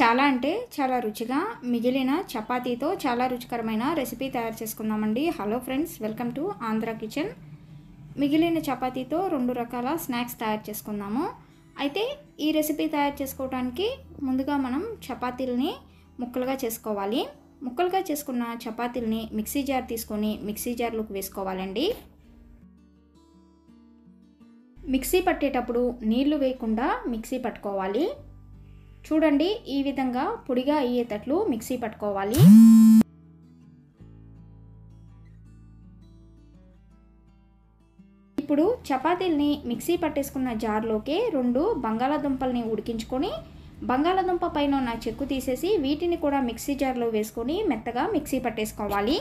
చాలా అంటే చాలా రుచిగా మిగిలిన చపాతీతో చాలా రుచికరమైన రెసిపీ తయారు చేసుకుందామండి. Hello friends, welcome to Andhra kitchen. మిగిలిన చపాతీతో 2 రకాల స్నాక్స్ తయారు చేసుకుందాము. అయితే ఈ రెసిపీ తయారు చేసుకోవడానికి ముందుగా మనం చపాతీలని ముక్కలుగా చేసుకోవాలి. ముక్కలుగా చేసుకున్న చపాతీలని మిక్సీ జార్ తీసుకొని మిక్సీ జార్లోకి వేసుకోవాలండి. మిక్సీ పట్టేటప్పుడు నీళ్లు వేయకుండా మిక్సీ పట్టుకోవాలి. చూడండి, ఈ విధంగా పొడిగా అయ్యేటట్లు మిక్సీ పట్టుకోవాలి. ఇప్పుడు చపాతీల్ని మిక్సీ పట్టేసుకున్న జార్లోకి 2 బంగాళాదుంపల్ని ఉడికించుకొని బంగాళాదుంప పైన ఉన్న చెక్కు తీసేసి వీటిని కూడా మిక్సీ జార్లో వేసుకొని మెత్తగా మిక్సీ పట్టేసుకోవాలి.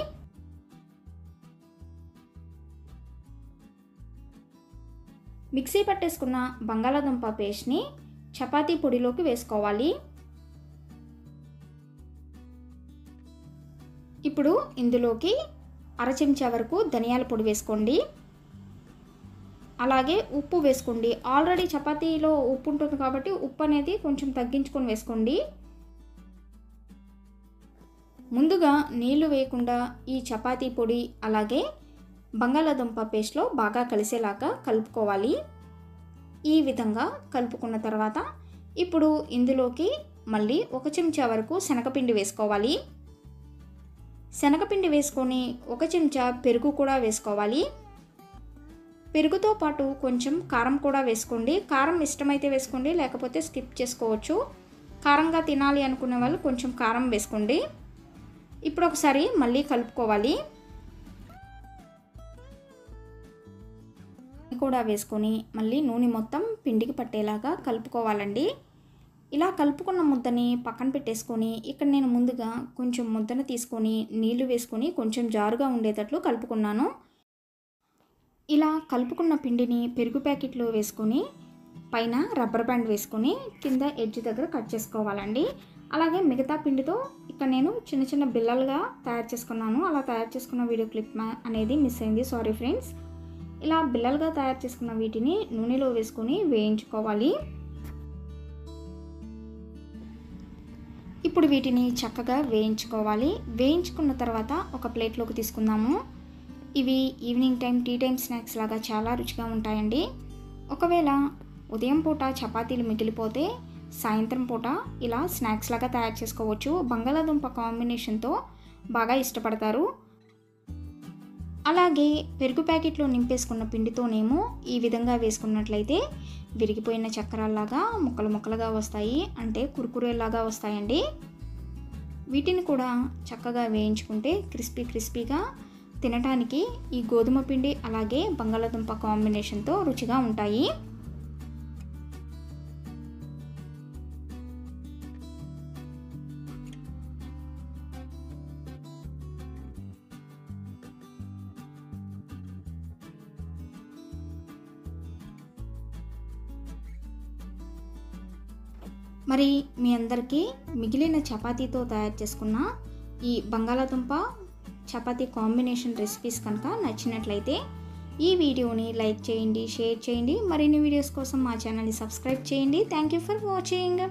మిక్సీ పట్టేసుకున్న బంగాళాదుంప పేస్ట్ని చపాతీ పొడిలోకి వేసుకోవాలి. ఇప్పుడు ఇందులోకి 1/2 చెంచా వరకు ధనియాల పొడి వేసుకోండి. అలాగే ఉప్పు వేసుకోండి. ఆల్రెడీ చపాతీలో ఉప్పు ఉంటుంది కాబట్టి ఉప్పు అనేది కొంచెం తగ్గించుకొని వేసుకోండి. ముందుగా నీళ్లు వేయకుండా ఈ చపాతీ పొడి అలాగే బంగాళాదుంప పేస్ట్లో బాగా కలిసేలాగా కలుపుకోవాలి. ఈ విధంగా కలుపుకున్న తర్వాత ఇప్పుడు ఇందులోకి మళ్ళీ 1 చెంచా వరకు శనగపిండి వేసుకోవాలి. శనగపిండి వేసుకొని 1 చెంచా పెరుగు కూడా వేసుకోవాలి. పెరుగుతో పాటు కొంచెం కారం కూడా వేసుకోండి. కారం ఇష్టమైతే వేసుకోండి, లేకపోతే స్కిప్ చేసుకోవచ్చు. కారంగా తినాలి అనుకునే వాళ్ళు కొంచెం కారం వేసుకోండి. ఇప్పుడు ఒకసారి మళ్ళీ కలుపుకోవాలి. కూడా వేసుకొని మళ్ళీ నూనె మొత్తం పిండికి పట్టేలాగా కలుపుకోవాలండి. ఇలా కలుపుకున్న ముద్దని పక్కన పెట్టేసుకొని ఇక్కడ నేను ముందుగా కొంచెం ముద్దను తీసుకొని నీళ్లు వేసుకొని కొంచెం జారుగా ఉండేటట్లు కలుపుకున్నాను. ఇలా కలుపుకున్న పిండిని పెరుగు ప్యాకెట్లో వేసుకొని పైన రబ్బర్ బ్యాండ్ వేసుకొని కింద ఎడ్జ్ దగ్గర కట్ చేసుకోవాలండి. అలాగే మిగతా పిండితో ఇక్కడ నేను చిన్న చిన్న బిళ్ళలుగా తయారు చేసుకున్నాను. అలా తయారు చేసుకున్న వీడియో క్లిప్ అనేది మిస్ అయింది, సారీ ఫ్రెండ్స్. ఇలా బిళ్ళలుగా తయారు చేసుకున్న వీటిని నూనెలో వేసుకొని వేయించుకోవాలి. ఇప్పుడు వీటిని చక్కగా వేయించుకోవాలి. వేయించుకున్న తర్వాత ఒక ప్లేట్లోకి తీసుకుందాము. ఇవి evening time tea time snacks లాగా చాలా రుచిగా ఉంటాయండి. ఒకవేళ ఉదయం పూట చపాతీలు మిగిలిపోతే సాయంత్రం పూట ఇలా స్నాక్స్ లాగా తయారు చేసుకోవచ్చు. బంగాళాదుంప కాంబినేషన్తో బాగా ఇష్టపడతారు. అలాగే పెరుగు ప్యాకెట్లో నింపేసుకున్న పిండితోనేమో ఈ విధంగా వేసుకున్నట్లయితే విరిగిపోయిన చక్రాల్లాగా ముక్కలు ముక్కలుగా వస్తాయి, అంటే కురుకురేలాగా వస్తాయండి. వీటిని కూడా చక్కగా వేయించుకుంటే క్రిస్పీగా తినడానికి ఈ గోధుమ పిండి అలాగే బంగాళాదుంప కాంబినేషన్తో రుచిగా ఉంటాయి. మరి మీ అందరికీ మిగిలిన చపాతీతో తయారు చేసుకున్న ఈ బంగాళాదుంప చపాతీ కాంబినేషన్ రెసిపీస్ కనుక నచ్చినట్లయితే ఈ వీడియోని లైక్ చేయండి, షేర్ చేయండి. మరిన్ని వీడియోస్ కోసం మా ఛానల్ని సబ్స్క్రైబ్ చేయండి. Thank you for watching.